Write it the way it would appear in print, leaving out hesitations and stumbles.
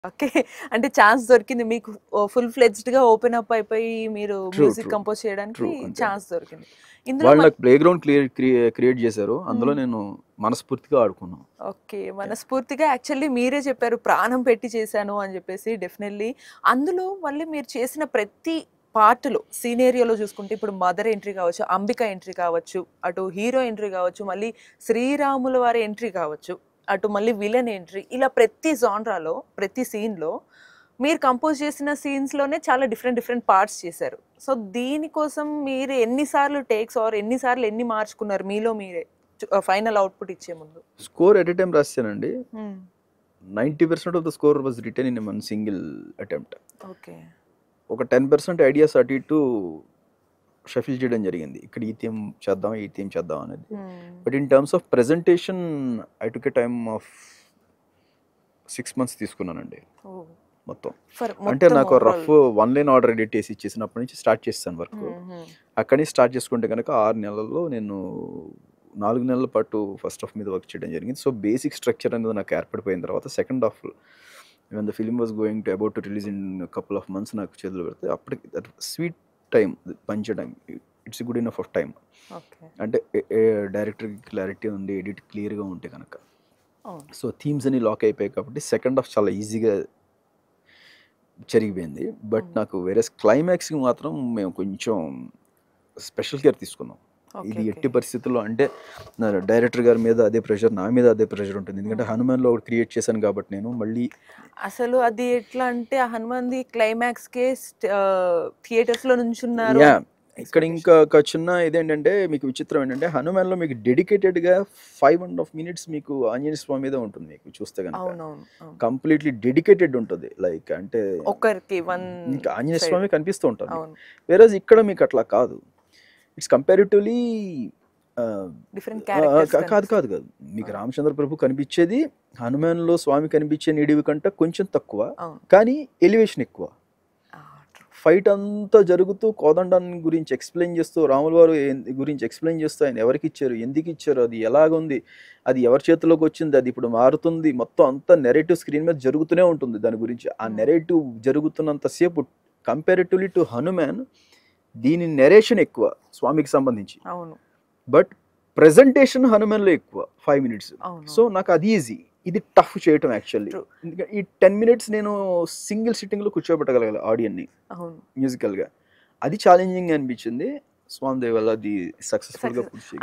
Okay. అంటే chance దొరికింది మీకు ఫుల్ ఫ్లెడ్జ్డ్‌గా ఓపెన్ అప్ అయిపోయి మీరు ట్రూ. Music true. కంపోజ్ చేయడానికి ట్రూ. అంతే అండి. ఛాన్స్ దొరికింది. ఇందులో వాళ్ళు నాకు ప్లే గ్రౌండ్ క్రియేట్ చేశారు. అందులో హ్మ్. నేను మనస్ఫూర్తిగా ఆడుకున్నాను. ఓకే. యాహ్! మనస్ఫూర్తిగా యాక్చువల్లీ మీరే చెప్పారు ప్రాణం పెట్టి చేశాను అని చెప్పేసి డెఫినెట్‌లీ. అందులో మళ్ళీ మీరు చేసిన ప్రతి పార్ట్‌లో సీనేరియోలో చూసుకుంటే ఇప్పుడు మదర్ ఎంట్రీ కావచ్చు, అంబిక ఎంట్రీ కావచ్చు, అటు హీరో ఎంట్రీ కావచ్చు, మళ్ళీ శ్రీరాముల వారి ఎంట్రీ కావచ్చు, అటు మళ్ళీ విలన్ ఎంట్రీ ఇలా ప్రతి జానరాలో, ప్రతి సీన్‌లో మీరు కంపోజ్ చేసిన సీన్స్‌లోనే చాలా డిఫరెంట్ డిఫరెంట్ పార్ట్స్ చేశారు. సో, దీనికోసం మీరు ఎన్ని సార్లు టేక్స్ ఆర్ ఎన్ని సార్లు ఎన్ని మార్చుకున్నారు మీలో మీరే? ఫైనల్ అవుట్‌పుట్ ఇచ్చే ముందు? స్కోర్ ఎట్ ఎ టైమ్ రాసానండి. Hmm. 90% of the score was written in one single attempt. Okay. ఒక 10% ఐడియాస్ అటు ఇటు షఫిల్ చేయడం జరిగింది. ఇక్కడ ఈ థీమ్ చేద్దాం, ఈ థీమ్ చేద్దాం అనేది. హ్మ్. But in terms of presentation I took a time of 6 months తీసుకున్నానండి ఓహ్! మొత్తం. ఫర్ అంటే మొత్తం నాకు overall. Rough one line order edit చేసి ఇచ్చేసినప్పటి నుంచి స్టార్ట్ చేస్తాను వర్క్. హుహు. అక్కడి నుంచి స్టార్ట్ చేసుకుంటే కనుక 6 నెలల్లో నేను 4 నెలల పాటు ఫస్ట్ హాఫ్ మీద వర్క్ చేయడం జరిగింది. సో బేసిక్ స్ట్రక్చర్ అనేది నాకు ఏర్పడిపోయిన తర్వాత second half when the film was going to about to release in couple of months నాకు చేతులు పెడితే అప్పటికి దట్ స్వీట్ టైం పనిచేయడానికి it's good enough of time. Okay. అంటే డైరెక్టర్కి క్లారిటీ ఉంది, ఎడిట్ క్లియర్గా ఉంటే కనుక. అవును. సో థీమ్స్ అన్ని లాక్ అయిపోయాయి కాబట్టి సెకండ్ హాఫ్ చాలా ఈజీగా జరిగిపోయింది. బట్ హ్మ్. నాకు వేరే క్లైమాక్స్కి మాత్రం మేము కొంచెం స్పెషల్ కేర్ తీసుకున్నాం. ఓకే. ఇది ఓకే. ఎట్టి పరిస్థితుల్లో అంటే నా డైరెక్టర్ గారి మీద అదే ప్రెషర్, నా మీద అదే ప్రెషర్ ఉంటుంది. ఎందుకంటే హ్మ్. హనుమాన్లో ఒకటి క్రియేట్ చేశాను కాబట్టి నేను మళ్ళీ అసలు అది ఎట్లా అంటే ఆ హనుమాన్‌ది క్లైమాక్స్‌కే థియేటర్స్‌లో నుంచున్నారు యా అని ఇక్కడ ఇంకా ఎక్స్‌పెక్టేషన్. ఒక చిన్న ఇదేంటంటే మీకు విచిత్రం ఏంటంటే హనుమాన్లో మీకు డెడికేటెడ్గా 5.5 minutes మీకు ఆంజనేయ స్వామి మీద ఉంటుంది మీకు చూస్తే కనుక. అవునవును. అవును. కంప్లీట్లీ డెడికేటెడ్ ఉంటుంది. లైక్ అంటే ఒక్కరికి వన్ ఇంకా ఆంజనేయ సైడ్. స్వామి కనిపిస్తూ ఉంటారు మీకు. అవును. వేరేజ్ ఇక్కడ మీకు అట్లా కాదు. ఇట్స్ కంపారిటివ్లీ డిఫరెంట్ క్యారెక్టర్స్ కాదు కాదు కనిపిస్తాయి. కాదు. మీకు అవును. రామచంద్ర ప్రభు కనిపించేది హనుమాన్లో స్వామి కనిపించే నిడివి కంటే కొంచెం తక్కువ. అవును. కానీ ఎలివేషన్ ఎక్కువ. ఆ! ట్రూ. ఫైట్ అంతా జరుగుతూ కోదండాన్ని గురించి ఎక్స్ప్లెయిన్ చేస్తూ రాముల వారు గురించి ఎక్స్ప్లెయిన్ చేస్తూ ఆయన ఎవరికి ఇచ్చారు, ఎందుకు ఇచ్చారు, అది ఎలాగుంది, అది ఎవరి చేతిలోకి వచ్చింది, అది ఇప్పుడు మారుతుంది, మొత్తం అంతా నెరేటివ్ స్క్రీన్ మీద జరుగుతూనే ఉంటుంది దాని గురించి. ఆ హ్మ్. నెరేటివ్ జరుగుతున్నంతసేపు కంపారిటివ్లీ టు హనుమాన్ దీని నెరేషన్ ఎక్కువ స్వామికి సంబంధించి. అవును. బట్ ప్రెజెంటేషన్ హనుమాన్లో ఎక్కువ 5 minutes. అవును. సో నాకు అది ఈజీ. ఇది టఫ్ చేయటం యాక్చువల్లీ. ట్రూ. ఎందుకంటే ఈ 10 minutes నేను సింగిల్ సిట్టింగ్లో కూర్చోబెట్టగలగాలి ఆడియన్ని అవును. మ్యూజికల్గా. అది ఛాలెంజింగ్ అనిపించింది. స్వామి దయ వల్ల అది సక్సెస్ఫుల్గా సక్సెస్. పూర్తి